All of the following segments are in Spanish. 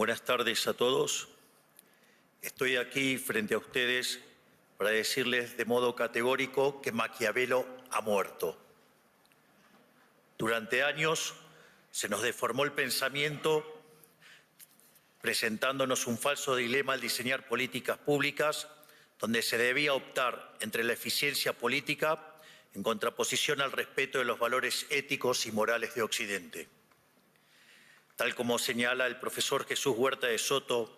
Buenas tardes a todos. Estoy aquí frente a ustedes para decirles de modo categórico que Maquiavelo ha muerto. Durante años se nos deformó el pensamiento presentándonos un falso dilema al diseñar políticas públicas donde se debía optar entre la eficiencia política en contraposición al respeto de los valores éticos y morales de Occidente. Tal como señala el profesor Jesús Huerta de Soto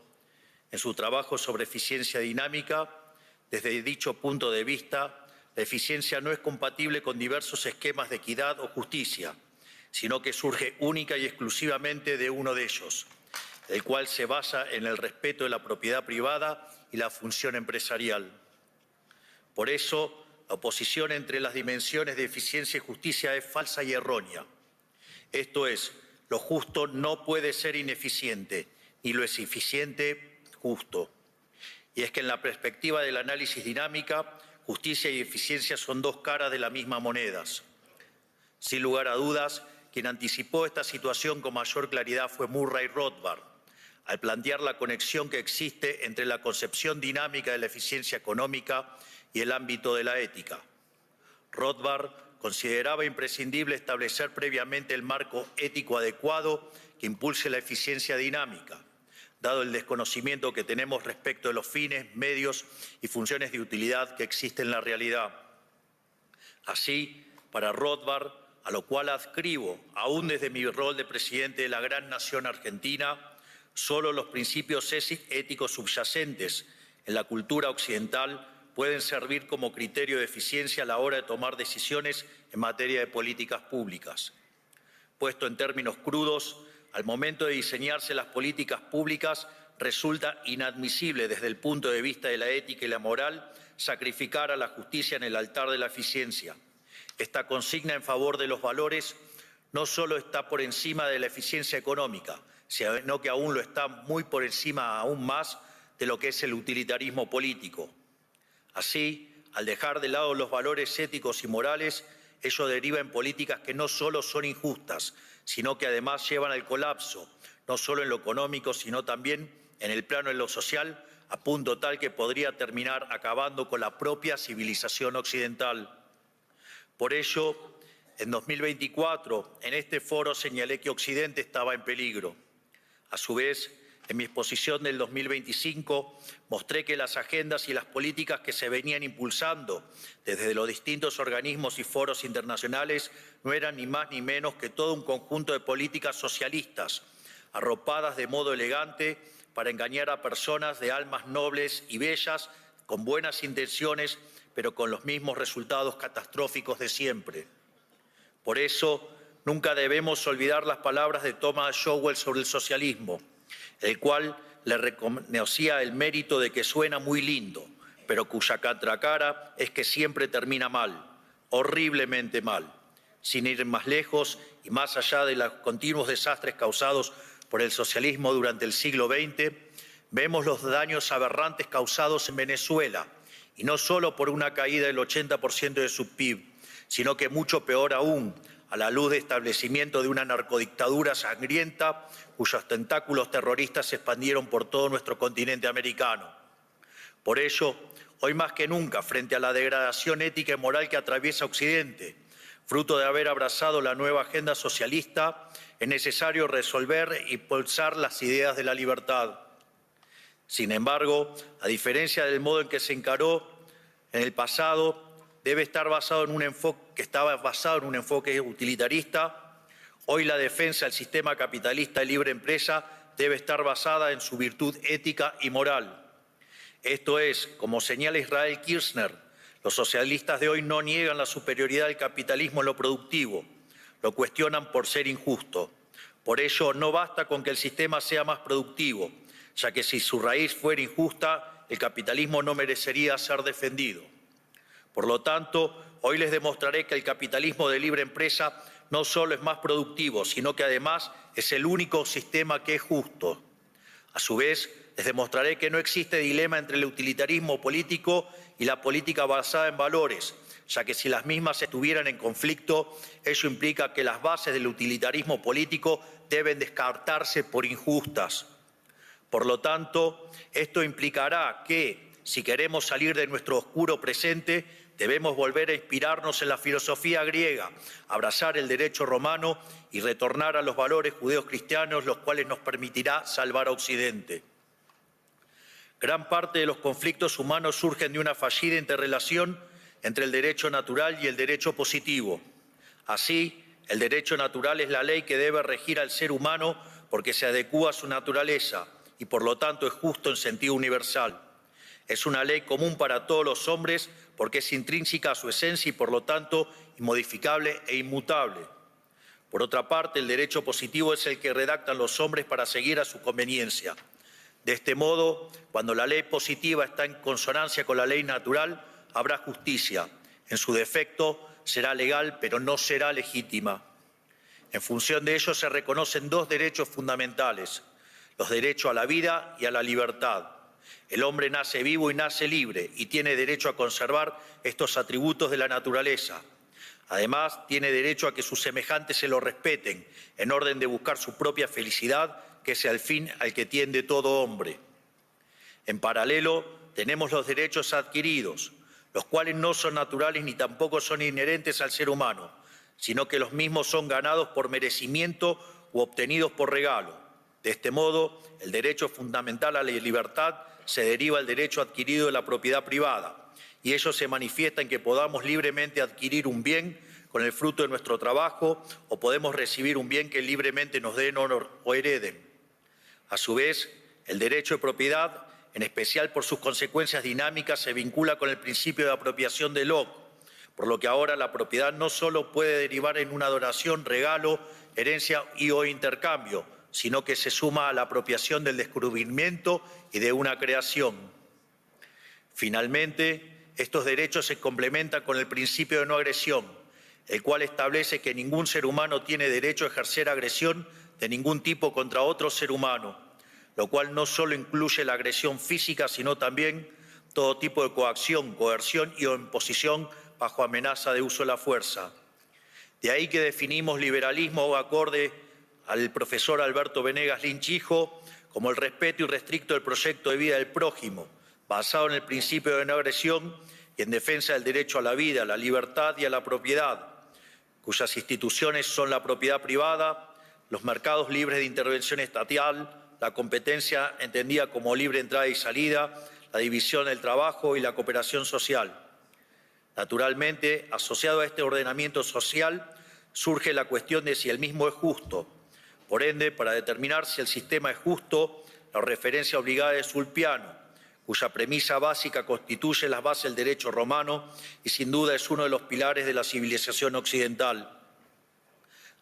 en su trabajo sobre eficiencia dinámica, desde dicho punto de vista, la eficiencia no es compatible con diversos esquemas de equidad o justicia, sino que surge única y exclusivamente de uno de ellos, el cual se basa en el respeto de la propiedad privada y la función empresarial. Por eso, la oposición entre las dimensiones de eficiencia y justicia es falsa y errónea. Esto es, lo justo no puede ser ineficiente, ni lo es eficiente justo. Y es que en la perspectiva del análisis dinámica, justicia y eficiencia son dos caras de la misma moneda. Sin lugar a dudas, quien anticipó esta situación con mayor claridad fue Murray Rothbard, al plantear la conexión que existe entre la concepción dinámica de la eficiencia económica y el ámbito de la ética. Rothbard consideraba imprescindible establecer previamente el marco ético adecuado que impulse la eficiencia dinámica, dado el desconocimiento que tenemos respecto de los fines, medios y funciones de utilidad que existen en la realidad. Así, para Rothbard, a lo cual adscribo, aún desde mi rol de presidente de la gran nación argentina, solo los principios éticos subyacentes en la cultura occidental pueden servir como criterio de eficiencia a la hora de tomar decisiones en materia de políticas públicas. Puesto en términos crudos, al momento de diseñarse las políticas públicas, resulta inadmisible desde el punto de vista de la ética y la moral sacrificar a la justicia en el altar de la eficiencia. Esta consigna en favor de los valores no solo está por encima de la eficiencia económica, sino que aún lo está muy por encima, aún más, de lo que es el utilitarismo político. Así, al dejar de lado los valores éticos y morales, ello deriva en políticas que no solo son injustas, sino que además llevan al colapso, no solo en lo económico, sino también en el plano de lo social, a punto tal que podría terminar acabando con la propia civilización occidental. Por ello, en 2024, en este foro señalé que Occidente estaba en peligro. A su vez, en mi exposición del 2025, mostré que las agendas y las políticas que se venían impulsando desde los distintos organismos y foros internacionales no eran ni más ni menos que todo un conjunto de políticas socialistas, arropadas de modo elegante para engañar a personas de almas nobles y bellas, con buenas intenciones, pero con los mismos resultados catastróficos de siempre. Por eso, nunca debemos olvidar las palabras de Thomas Sowell sobre el socialismo, el cual le reconocía el mérito de que suena muy lindo, pero cuya contracara es que siempre termina mal, horriblemente mal. Sin ir más lejos y más allá de los continuos desastres causados por el socialismo durante el siglo XX, vemos los daños aberrantes causados en Venezuela, y no solo por una caída del 80% de su PIB, sino que mucho peor aún, a la luz de establecimiento de una narcodictadura sangrienta cuyos tentáculos terroristas se expandieron por todo nuestro continente americano. Por ello, hoy más que nunca, frente a la degradación ética y moral que atraviesa Occidente, fruto de haber abrazado la nueva agenda socialista, es necesario resolver e impulsar las ideas de la libertad. Sin embargo, a diferencia del modo en que se encaró en el pasado, estaba basado en un enfoque utilitarista. Hoy la defensa del sistema capitalista de libre empresa debe estar basada en su virtud ética y moral. Esto es, como señala Israel Kirzner, los socialistas de hoy no niegan la superioridad del capitalismo en lo productivo, lo cuestionan por ser injusto. Por ello, no basta con que el sistema sea más productivo, ya que si su raíz fuera injusta, el capitalismo no merecería ser defendido. Por lo tanto, hoy les demostraré que el capitalismo de libre empresa no solo es más productivo, sino que además es el único sistema que es justo. A su vez, les demostraré que no existe dilema entre el utilitarismo político y la política basada en valores, ya que si las mismas estuvieran en conflicto, ello implica que las bases del utilitarismo político deben descartarse por injustas. Por lo tanto, esto implicará que, si queremos salir de nuestro oscuro presente, debemos volver a inspirarnos en la filosofía griega, abrazar el derecho romano y retornar a los valores judeos-cristianos, los cuales nos permitirá salvar a Occidente. Gran parte de los conflictos humanos surgen de una fallida interrelación entre el derecho natural y el derecho positivo. Así, el derecho natural es la ley que debe regir al ser humano porque se adecúa a su naturaleza y por lo tanto es justo en sentido universal. Es una ley común para todos los hombres porque es intrínseca a su esencia y por lo tanto inmodificable e inmutable. Por otra parte, el derecho positivo es el que redactan los hombres para seguir a su conveniencia. De este modo, cuando la ley positiva está en consonancia con la ley natural, habrá justicia. En su defecto, será legal, pero no será legítima. En función de ello, se reconocen dos derechos fundamentales: los derechos a la vida y a la libertad. El hombre nace vivo y nace libre y tiene derecho a conservar estos atributos de la naturaleza. Además, tiene derecho a que sus semejantes se lo respeten, en orden de buscar su propia felicidad, que es el fin al que tiende todo hombre. En paralelo, tenemos los derechos adquiridos, los cuales no son naturales ni tampoco son inherentes al ser humano, sino que los mismos son ganados por merecimiento u obtenidos por regalo. De este modo, el derecho fundamental a la libertad se deriva del derecho adquirido de la propiedad privada, y ello se manifiesta en que podamos libremente adquirir un bien con el fruto de nuestro trabajo o podemos recibir un bien que libremente nos den o hereden. A su vez, el derecho de propiedad, en especial por sus consecuencias dinámicas, se vincula con el principio de apropiación de Locke, por lo que ahora la propiedad no solo puede derivar en una donación, regalo, herencia o intercambio, sino que se suma a la apropiación del descubrimiento y de una creación. Finalmente, estos derechos se complementan con el principio de no agresión, el cual establece que ningún ser humano tiene derecho a ejercer agresión de ningún tipo contra otro ser humano, lo cual no solo incluye la agresión física, sino también todo tipo de coacción, coerción y imposición bajo amenaza de uso de la fuerza. De ahí que definimos liberalismo acorde al profesor Alberto Venegas Lynch hijo como el respeto irrestricto del proyecto de vida del prójimo, basado en el principio de no agresión y en defensa del derecho a la vida, a la libertad y a la propiedad, cuyas instituciones son la propiedad privada, los mercados libres de intervención estatal, la competencia entendida como libre entrada y salida, la división del trabajo y la cooperación social. Naturalmente, asociado a este ordenamiento social, surge la cuestión de si el mismo es justo. Por ende, para determinar si el sistema es justo, la referencia obligada es Ulpiano, cuya premisa básica constituye las bases del derecho romano y sin duda es uno de los pilares de la civilización occidental.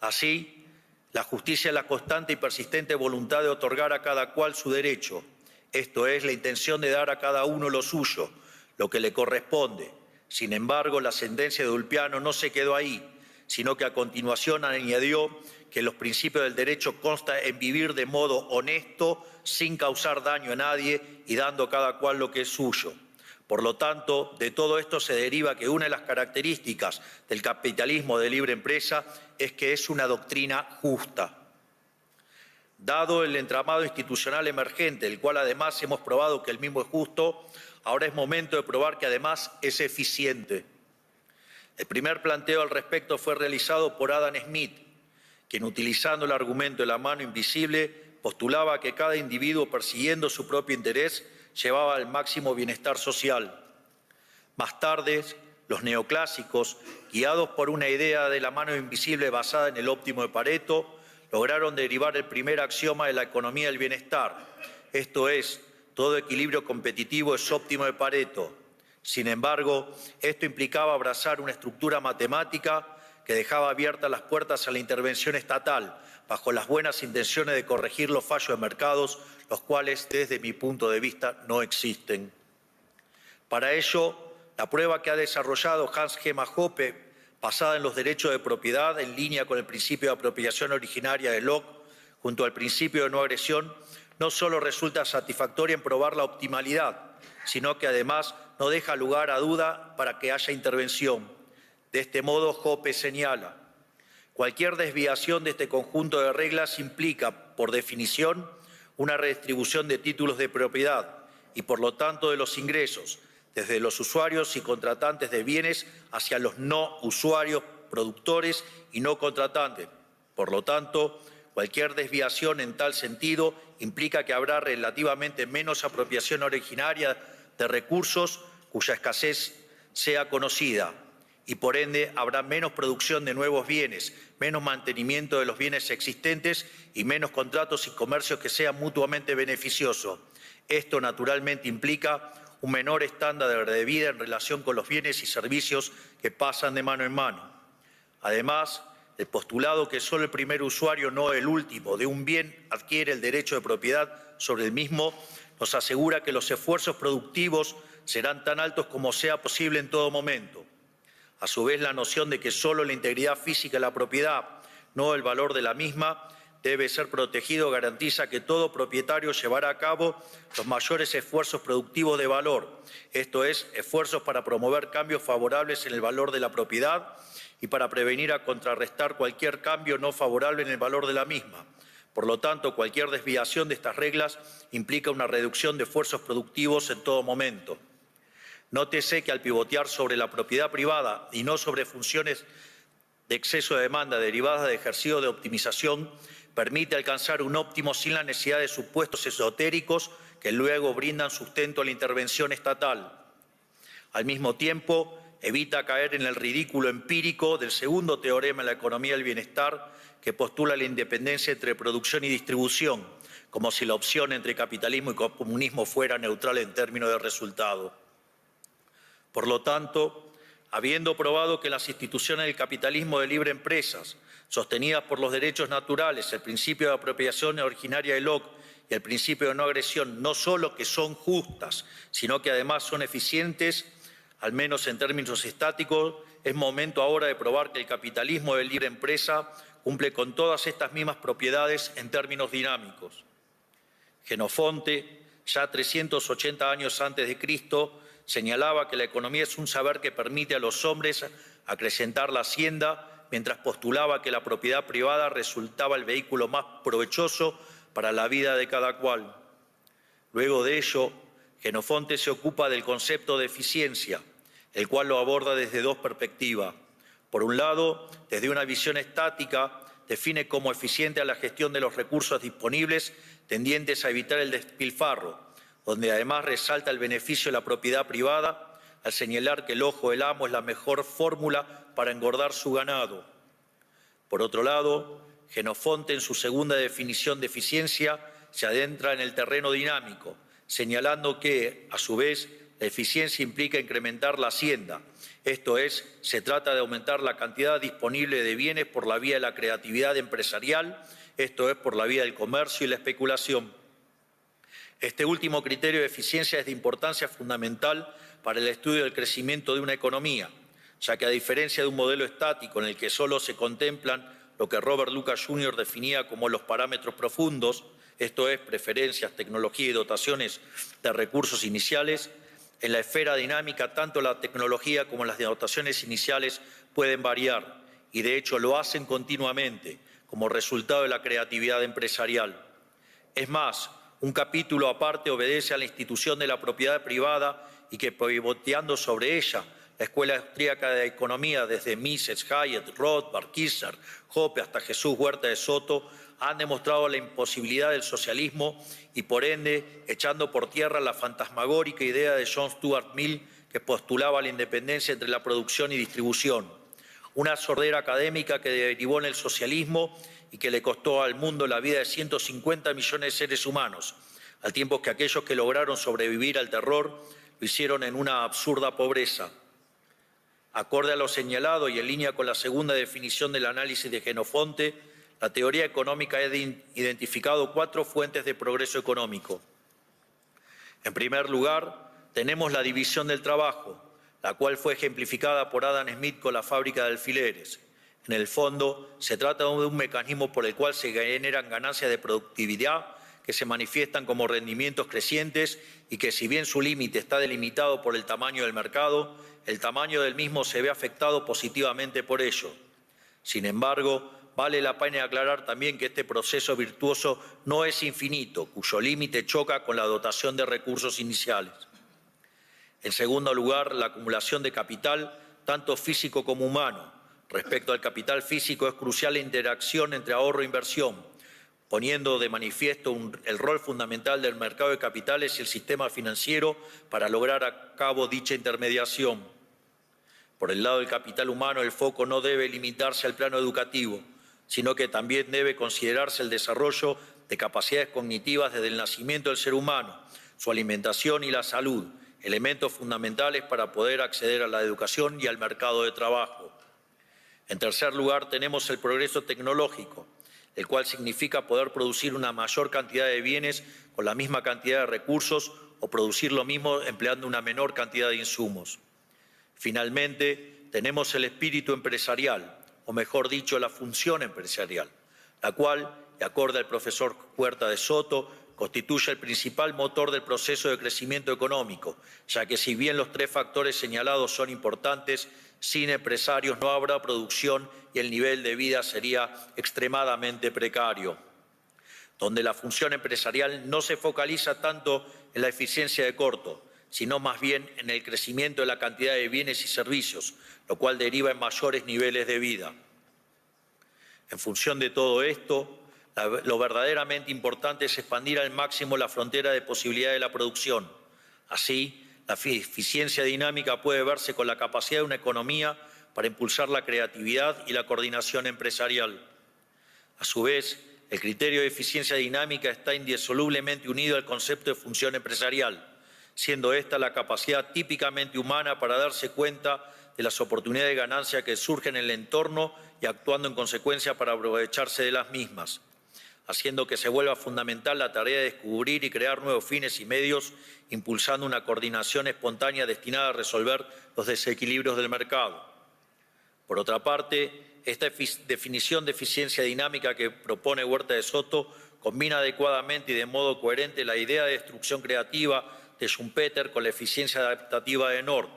Así, la justicia es la constante y persistente voluntad de otorgar a cada cual su derecho, esto es, la intención de dar a cada uno lo suyo, lo que le corresponde. Sin embargo, la sentencia de Ulpiano no se quedó ahí, sino que a continuación añadió que los principios del derecho constan en vivir de modo honesto, sin causar daño a nadie y dando a cada cual lo que es suyo. Por lo tanto, de todo esto se deriva que una de las características del capitalismo de libre empresa es que es una doctrina justa. Dado el entramado institucional emergente, el cual además hemos probado que el mismo es justo, ahora es momento de probar que además es eficiente. El primer planteo al respecto fue realizado por Adam Smith, quien utilizando el argumento de la mano invisible postulaba que cada individuo persiguiendo su propio interés llevaba al máximo bienestar social. Más tarde, los neoclásicos, guiados por una idea de la mano invisible basada en el óptimo de Pareto, lograron derivar el primer axioma de la economía del bienestar, esto es, todo equilibrio competitivo es óptimo de Pareto. Sin embargo, esto implicaba abrazar una estructura matemática que dejaba abiertas las puertas a la intervención estatal, bajo las buenas intenciones de corregir los fallos de mercados, los cuales, desde mi punto de vista, no existen. Para ello, la prueba que ha desarrollado Hans Gemma Hoppe, basada en los derechos de propiedad, en línea con el principio de apropiación originaria de Locke, junto al principio de no agresión, no solo resulta satisfactoria en probar la optimalidad, sino que además no deja lugar a duda para que haya intervención. De este modo, Hoppe señala: cualquier desviación de este conjunto de reglas implica, por definición, una redistribución de títulos de propiedad y, por lo tanto, de los ingresos, desde los usuarios y contratantes de bienes hacia los no usuarios, productores y no contratantes. Por lo tanto, cualquier desviación en tal sentido implica que habrá relativamente menos apropiación originaria de recursos cuya escasez sea conocida y, por ende, habrá menos producción de nuevos bienes, menos mantenimiento de los bienes existentes y menos contratos y comercios que sean mutuamente beneficiosos. Esto, naturalmente, implica un menor estándar de vida en relación con los bienes y servicios que pasan de mano en mano. Además, el postulado que solo el primer usuario, no el último, de un bien adquiere el derecho de propiedad sobre el mismo, nos asegura que los esfuerzos productivos serán tan altos como sea posible en todo momento. A su vez, la noción de que solo la integridad física de la propiedad, no el valor de la misma, debe ser protegido garantiza que todo propietario llevará a cabo los mayores esfuerzos productivos de valor, esto es, esfuerzos para promover cambios favorables en el valor de la propiedad y para prevenir o contrarrestar cualquier cambio no favorable en el valor de la misma. Por lo tanto, cualquier desviación de estas reglas implica una reducción de esfuerzos productivos en todo momento. Nótese que al pivotear sobre la propiedad privada y no sobre funciones de exceso de demanda derivadas de ejercicio de optimización, permite alcanzar un óptimo sin la necesidad de supuestos esotéricos que luego brindan sustento a la intervención estatal. Al mismo tiempo, evita caer en el ridículo empírico del segundo teorema de la economía del bienestar que postula la independencia entre producción y distribución, como si la opción entre capitalismo y comunismo fuera neutral en términos de resultado. Por lo tanto, habiendo probado que las instituciones del capitalismo de libre empresas, sostenidas por los derechos naturales, el principio de apropiación originaria de Locke y el principio de no agresión, no solo que son justas, sino que además son eficientes, al menos en términos estáticos, es momento ahora de probar que el capitalismo de libre empresa cumple con todas estas mismas propiedades en términos dinámicos. Jenofonte, ya 380 años antes de Cristo, señalaba que la economía es un saber que permite a los hombres acrecentar la hacienda, mientras postulaba que la propiedad privada resultaba el vehículo más provechoso para la vida de cada cual. Luego de ello, Jenofonte se ocupa del concepto de eficiencia, el cual lo aborda desde dos perspectivas. Por un lado, desde una visión estática, define como eficiente a la gestión de los recursos disponibles tendientes a evitar el despilfarro, donde además resalta el beneficio de la propiedad privada al señalar que el ojo del amo es la mejor fórmula para engordar su ganado. Por otro lado, Jenofonte, en su segunda definición de eficiencia, se adentra en el terreno dinámico, señalando que, a su vez, la eficiencia implica incrementar la hacienda. Esto es, se trata de aumentar la cantidad disponible de bienes por la vía de la creatividad empresarial, esto es, por la vía del comercio y la especulación. Este último criterio de eficiencia es de importancia fundamental para el estudio del crecimiento de una economía, ya que a diferencia de un modelo estático en el que solo se contemplan lo que Robert Lucas Jr. definía como los parámetros profundos, esto es, preferencias, tecnología y dotaciones de recursos iniciales, en la esfera dinámica tanto la tecnología como las dotaciones iniciales pueden variar y de hecho lo hacen continuamente como resultado de la creatividad empresarial. Es más, un capítulo aparte obedece a la institución de la propiedad privada y que, pivoteando sobre ella, la Escuela Austríaca de Economía, desde Mises, Hayek, Rothbard, Kirchner, Hoppe hasta Jesús Huerta de Soto, han demostrado la imposibilidad del socialismo y, por ende, echando por tierra la fantasmagórica idea de John Stuart Mill que postulaba la independencia entre la producción y distribución. Una sordera académica que derivó en el socialismo y que le costó al mundo la vida de 150 millones de seres humanos, al tiempo que aquellos que lograron sobrevivir al terror lo hicieron en una absurda pobreza. Acorde a lo señalado y en línea con la segunda definición del análisis de Jenofonte, la teoría económica ha identificado 4 fuentes de progreso económico. En primer lugar, tenemos la división del trabajo, la cual fue ejemplificada por Adam Smith con la fábrica de alfileres. En el fondo, se trata de un mecanismo por el cual se generan ganancias de productividad que se manifiestan como rendimientos crecientes y que, si bien su límite está delimitado por el tamaño del mercado, el tamaño del mismo se ve afectado positivamente por ello. Sin embargo, vale la pena aclarar también que este proceso virtuoso no es infinito, cuyo límite choca con la dotación de recursos iniciales. En segundo lugar, la acumulación de capital, tanto físico como humano. Respecto al capital físico, es crucial la interacción entre ahorro e inversión, poniendo de manifiesto el rol fundamental del mercado de capitales y el sistema financiero para lograr a cabo dicha intermediación. Por el lado del capital humano, el foco no debe limitarse al plano educativo, sino que también debe considerarse el desarrollo de capacidades cognitivas desde el nacimiento del ser humano, su alimentación y la salud, elementos fundamentales para poder acceder a la educación y al mercado de trabajo. En tercer lugar, tenemos el progreso tecnológico, el cual significa poder producir una mayor cantidad de bienes con la misma cantidad de recursos o producir lo mismo empleando una menor cantidad de insumos. Finalmente, tenemos el espíritu empresarial, o mejor dicho, la función empresarial, la cual, de acuerdo al profesor Huerta de Soto, constituye el principal motor del proceso de crecimiento económico, ya que si bien los tres factores señalados son importantes, sin empresarios no habrá producción y el nivel de vida sería extremadamente precario. Donde la función empresarial no se focaliza tanto en la eficiencia de corto, sino más bien en el crecimiento de la cantidad de bienes y servicios, lo cual deriva en mayores niveles de vida. En función de todo esto, lo verdaderamente importante es expandir al máximo la frontera de posibilidad de la producción. Así, la eficiencia dinámica puede verse con la capacidad de una economía para impulsar la creatividad y la coordinación empresarial. A su vez, el criterio de eficiencia dinámica está indisolublemente unido al concepto de función empresarial, siendo esta la capacidad típicamente humana para darse cuenta de las oportunidades de ganancia que surgen en el entorno y actuando en consecuencia para aprovecharse de las mismas, haciendo que se vuelva fundamental la tarea de descubrir y crear nuevos fines y medios, impulsando una coordinación espontánea destinada a resolver los desequilibrios del mercado. Por otra parte, esta definición de eficiencia dinámica que propone Huerta de Soto combina adecuadamente y de modo coherente la idea de destrucción creativa de Schumpeter con la eficiencia adaptativa de North.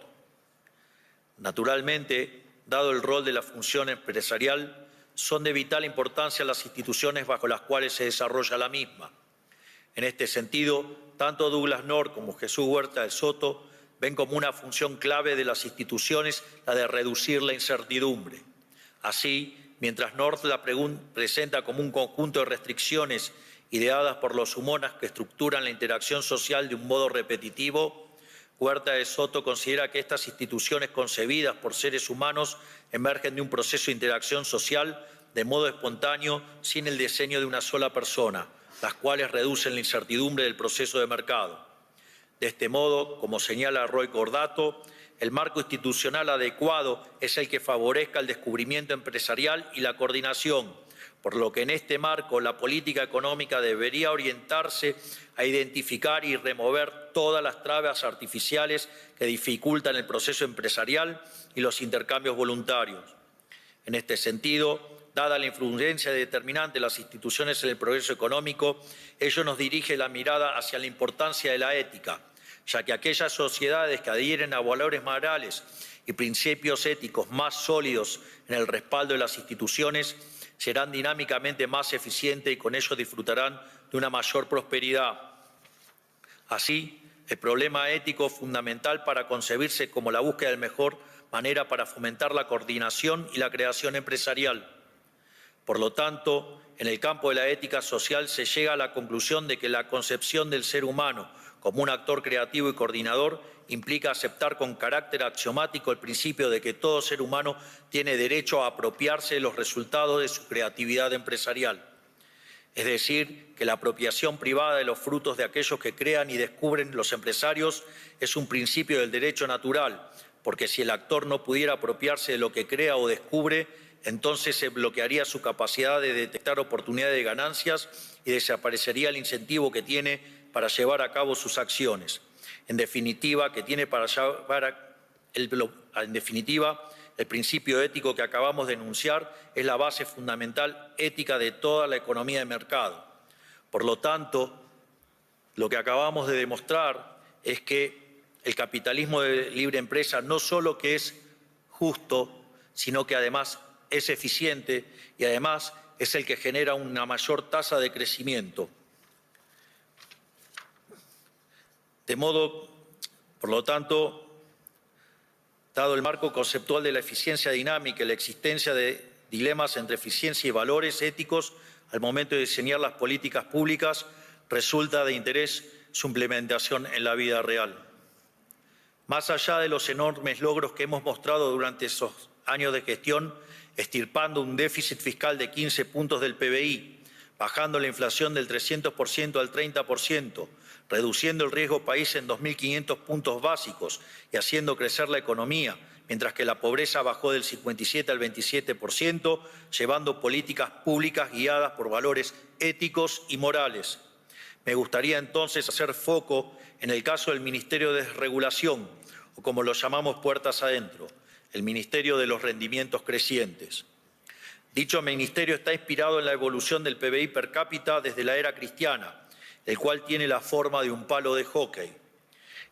Naturalmente, dado el rol de la función empresarial, son de vital importancia las instituciones bajo las cuales se desarrolla la misma. En este sentido, tanto Douglas North como Jesús Huerta de Soto ven como una función clave de las instituciones la de reducir la incertidumbre. Así, mientras North la presenta como un conjunto de restricciones ideadas por los humanos que estructuran la interacción social de un modo repetitivo, Huerta de Soto considera que estas instituciones concebidas por seres humanos emergen de un proceso de interacción social de modo espontáneo sin el diseño de una sola persona, las cuales reducen la incertidumbre del proceso de mercado. De este modo, como señala Roy Cordato, el marco institucional adecuado es el que favorezca el descubrimiento empresarial y la coordinación, por lo que en este marco la política económica debería orientarse a identificar y remover todas las trabas artificiales que dificultan el proceso empresarial y los intercambios voluntarios. En este sentido, dada la influencia determinante de las instituciones en el progreso económico, ello nos dirige la mirada hacia la importancia de la ética, ya que aquellas sociedades que adhieren a valores morales y principios éticos más sólidos en el respaldo de las instituciones serán dinámicamente más eficientes y con ello disfrutarán de una mayor prosperidad. Así, el problema ético fundamental para concebirse como la búsqueda de la mejor manera para fomentar la coordinación y la creación empresarial. Por lo tanto, en el campo de la ética social se llega a la conclusión de que la concepción del ser humano como un actor creativo y coordinador implica aceptar con carácter axiomático el principio de que todo ser humano tiene derecho a apropiarse de los resultados de su creatividad empresarial. Es decir, que la apropiación privada de los frutos de aquellos que crean y descubren los empresarios es un principio del derecho natural, porque si el actor no pudiera apropiarse de lo que crea o descubre, entonces se bloquearía su capacidad de detectar oportunidades de ganancias y desaparecería el incentivo que tiene para llevar a cabo sus acciones. En definitiva, el principio ético que acabamos de enunciar es la base fundamental ética de toda la economía de mercado. Por lo tanto, lo que acabamos de demostrar es que el capitalismo de libre empresa no solo que es justo, sino que además es eficiente y además es el que genera una mayor tasa de crecimiento. De modo, por lo tanto, dado el marco conceptual de la eficiencia dinámica y la existencia de dilemas entre eficiencia y valores éticos al momento de diseñar las políticas públicas, resulta de interés su implementación en la vida real. Más allá de los enormes logros que hemos mostrado durante esos años de gestión, extirpando un déficit fiscal de 15 puntos del PBI, bajando la inflación del 300% al 30%, reduciendo el riesgo país en 2.500 puntos básicos y haciendo crecer la economía, mientras que la pobreza bajó del 57 al 27%, llevando políticas públicas guiadas por valores éticos y morales. Me gustaría entonces hacer foco en el caso del Ministerio de Desregulación, o como lo llamamos puertas adentro, el Ministerio de los Rendimientos Crecientes. Dicho ministerio está inspirado en la evolución del PBI per cápita desde la era cristiana, el cual tiene la forma de un palo de hockey.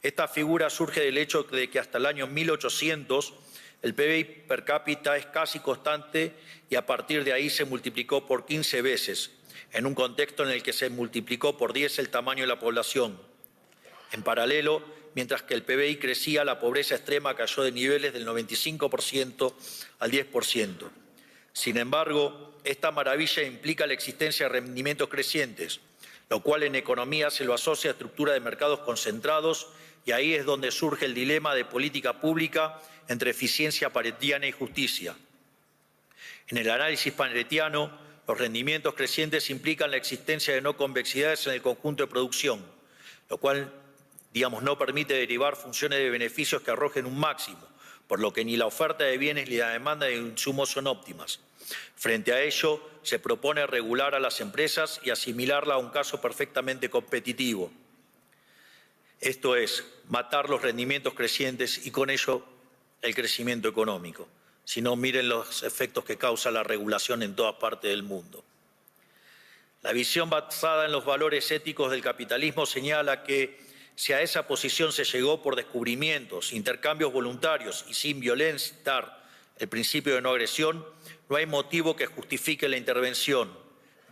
Esta figura surge del hecho de que hasta el año 1800 el PBI per cápita es casi constante y a partir de ahí se multiplicó por 15 veces, en un contexto en el que se multiplicó por 10 el tamaño de la población. En paralelo, mientras que el PBI crecía, la pobreza extrema cayó de niveles del 95% al 10%. Sin embargo, esta maravilla implica la existencia de rendimientos crecientes, lo cual en economía se lo asocia a estructura de mercados concentrados, y ahí es donde surge el dilema de política pública entre eficiencia paretiana y justicia. En el análisis paretiano, los rendimientos crecientes implican la existencia de no convexidades en el conjunto de producción, lo cual, no permite derivar funciones de beneficios que arrojen un máximo, por lo que ni la oferta de bienes ni la demanda de insumos son óptimas. Frente a ello, se propone regular a las empresas y asimilarla a un caso perfectamente competitivo. Esto es, matar los rendimientos crecientes y con ello el crecimiento económico. Si no, miren los efectos que causa la regulación en todas partes del mundo. La visión basada en los valores éticos del capitalismo señala que si a esa posición se llegó por descubrimientos, intercambios voluntarios y sin violentar el principio de no agresión, no hay motivo que justifique la intervención.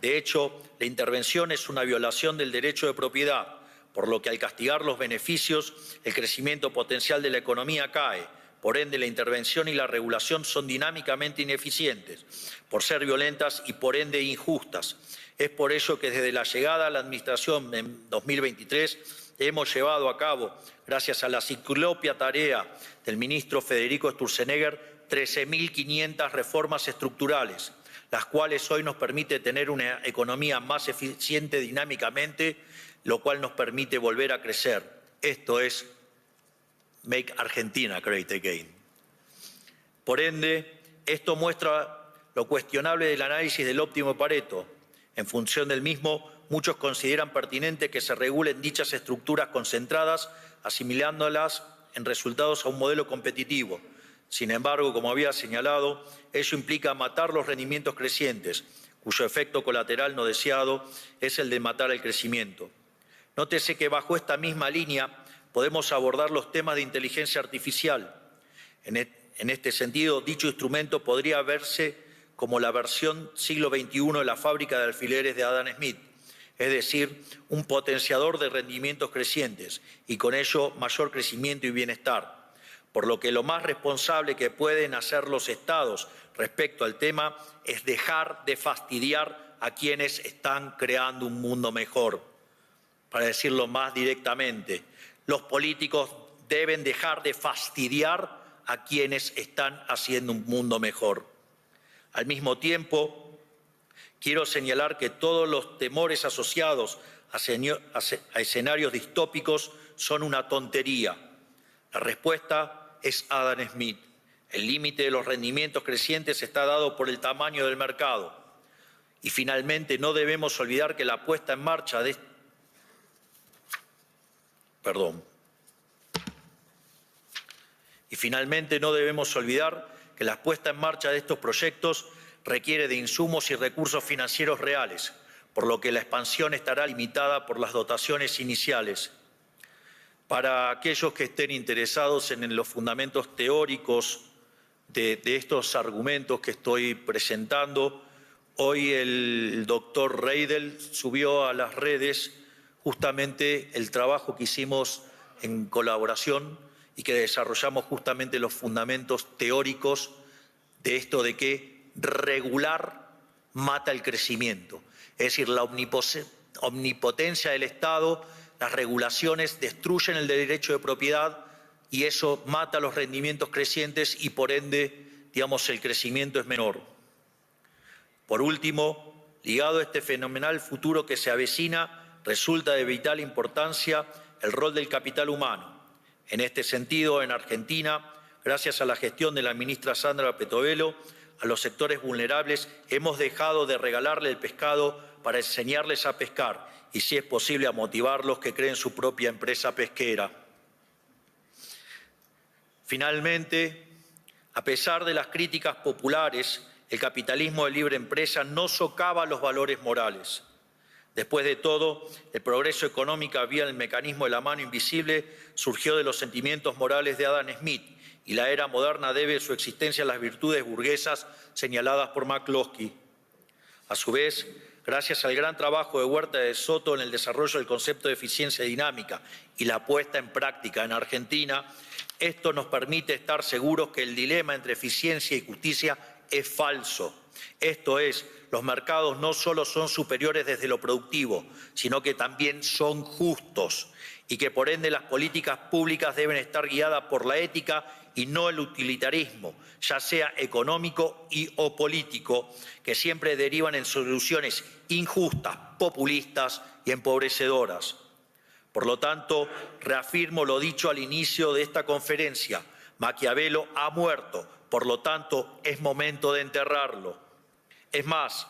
De hecho, la intervención es una violación del derecho de propiedad, por lo que al castigar los beneficios, el crecimiento potencial de la economía cae. Por ende, la intervención y la regulación son dinámicamente ineficientes, por ser violentas y por ende injustas. Es por ello que desde la llegada a la Administración en 2023 hemos llevado a cabo, gracias a la ciclópea tarea del ministro Federico Sturzenegger, 13.500 reformas estructurales, las cuales hoy nos permite tener una economía más eficiente dinámicamente, lo cual nos permite volver a crecer. Esto es Make Argentina Great Again. Por ende, esto muestra lo cuestionable del análisis del óptimo Pareto. En función del mismo, muchos consideran pertinente que se regulen dichas estructuras concentradas, asimilándolas en resultados a un modelo competitivo. Sin embargo, como había señalado, ello implica matar los rendimientos crecientes, cuyo efecto colateral no deseado es el de matar el crecimiento. Nótese que bajo esta misma línea podemos abordar los temas de inteligencia artificial. En este sentido, dicho instrumento podría verse como la versión siglo XXI de la fábrica de alfileres de Adam Smith, es decir, un potenciador de rendimientos crecientes y con ello mayor crecimiento y bienestar. Por lo que lo más responsable que pueden hacer los Estados respecto al tema es dejar de fastidiar a quienes están creando un mundo mejor. Para decirlo más directamente, los políticos deben dejar de fastidiar a quienes están haciendo un mundo mejor. Al mismo tiempo, quiero señalar que todos los temores asociados a escenarios distópicos son una tontería. La respuesta es Adam Smith. El límite de los rendimientos crecientes está dado por el tamaño del mercado. Y finalmente, no debemos olvidar que la puesta en marcha de estos proyectos requiere de insumos y recursos financieros reales, por lo que la expansión estará limitada por las dotaciones iniciales. Para aquellos que estén interesados en los fundamentos teóricos de estos argumentos que estoy presentando, hoy el doctor Reidel subió a las redes justamente el trabajo que hicimos en colaboración y que desarrollamos justamente los fundamentos teóricos de esto de que regular mata el crecimiento. Es decir, la omnipotencia del Estado, las regulaciones destruyen el derecho de propiedad y eso mata los rendimientos crecientes y por ende, digamos, el crecimiento es menor. Por último, ligado a este fenomenal futuro que se avecina, resulta de vital importancia el rol del capital humano. En este sentido, en Argentina, gracias a la gestión de la ministra Sandra Petovelo, a los sectores vulnerables hemos dejado de regalarle el pescado para enseñarles a pescar y, si es posible, a motivarlos que creen su propia empresa pesquera. Finalmente, a pesar de las críticas populares, el capitalismo de libre empresa no socava los valores morales. Después de todo, el progreso económico vía el mecanismo de la mano invisible surgió de los sentimientos morales de Adam Smith y la era moderna debe su existencia a las virtudes burguesas señaladas por McCloskey. A su vez, gracias al gran trabajo de Huerta de Soto en el desarrollo del concepto de eficiencia dinámica y la puesta en práctica en Argentina, esto nos permite estar seguros que el dilema entre eficiencia y justicia es falso. Esto es, los mercados no solo son superiores desde lo productivo, sino que también son justos y que por ende las políticas públicas deben estar guiadas por la ética y no el utilitarismo, ya sea económico o político, que siempre derivan en soluciones injustas, populistas y empobrecedoras. Por lo tanto, reafirmo lo dicho al inicio de esta conferencia. Maquiavelo ha muerto, por lo tanto, es momento de enterrarlo. Es más,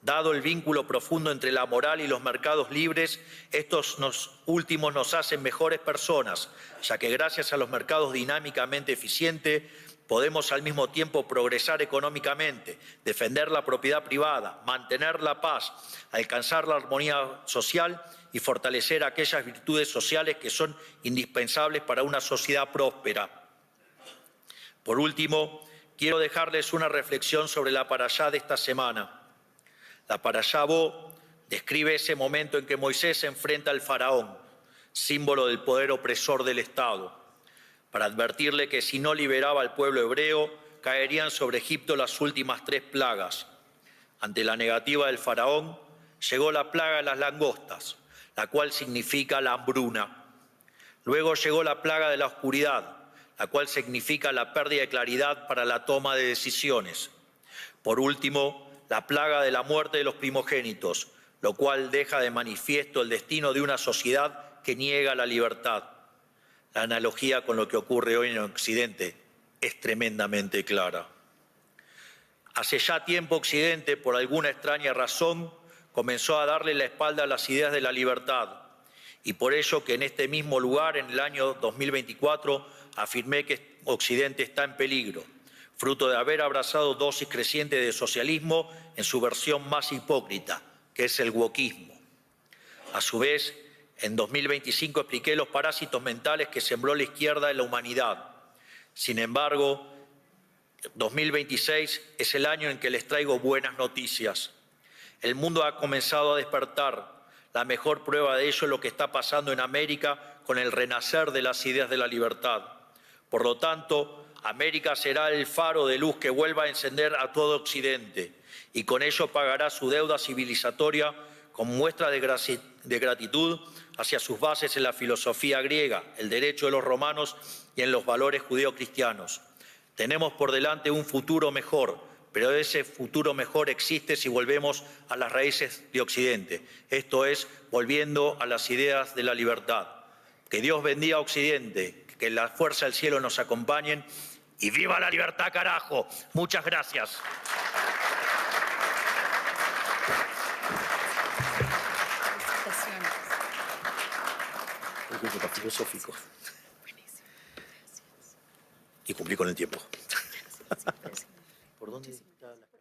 dado el vínculo profundo entre la moral y los mercados libres, estos últimos nos hacen mejores personas, ya que gracias a los mercados dinámicamente eficientes podemos al mismo tiempo progresar económicamente, defender la propiedad privada, mantener la paz, alcanzar la armonía social y fortalecer aquellas virtudes sociales que son indispensables para una sociedad próspera. Por último, quiero dejarles una reflexión sobre la parashá de esta semana. La parashá Bo describe ese momento en que Moisés se enfrenta al faraón, símbolo del poder opresor del Estado, para advertirle que si no liberaba al pueblo hebreo, caerían sobre Egipto las últimas 3 plagas. Ante la negativa del faraón, llegó la plaga de las langostas, la cual significa la hambruna. Luego llegó la plaga de la oscuridad, la cual significa la pérdida de claridad para la toma de decisiones. Por último, la plaga de la muerte de los primogénitos, lo cual deja de manifiesto el destino de una sociedad que niega la libertad. La analogía con lo que ocurre hoy en Occidente es tremendamente clara. Hace ya tiempo Occidente, por alguna extraña razón, comenzó a darle la espalda a las ideas de la libertad. Y por ello que en este mismo lugar, en el año 2024, afirmé que Occidente está en peligro, fruto de haber abrazado dosis crecientes de socialismo en su versión más hipócrita, que es el wokismo. A su vez, en 2025 expliqué los parásitos mentales que sembró la izquierda en la humanidad. Sin embargo, 2026 es el año en que les traigo buenas noticias. El mundo ha comenzado a despertar. La mejor prueba de ello es lo que está pasando en América con el renacer de las ideas de la libertad. Por lo tanto, América será el faro de luz que vuelva a encender a todo Occidente y con ello pagará su deuda civilizatoria como muestra de gratitud hacia sus bases en la filosofía griega, el derecho de los romanos y en los valores judeocristianos. Tenemos por delante un futuro mejor, pero ese futuro mejor existe si volvemos a las raíces de Occidente, esto es, volviendo a las ideas de la libertad. Que Dios bendiga a Occidente, que la fuerza del cielo nos acompañen y ¡viva la libertad, carajo! Muchas gracias. Filosófico. Y cumplí con el tiempo. ¿Por dónde está la...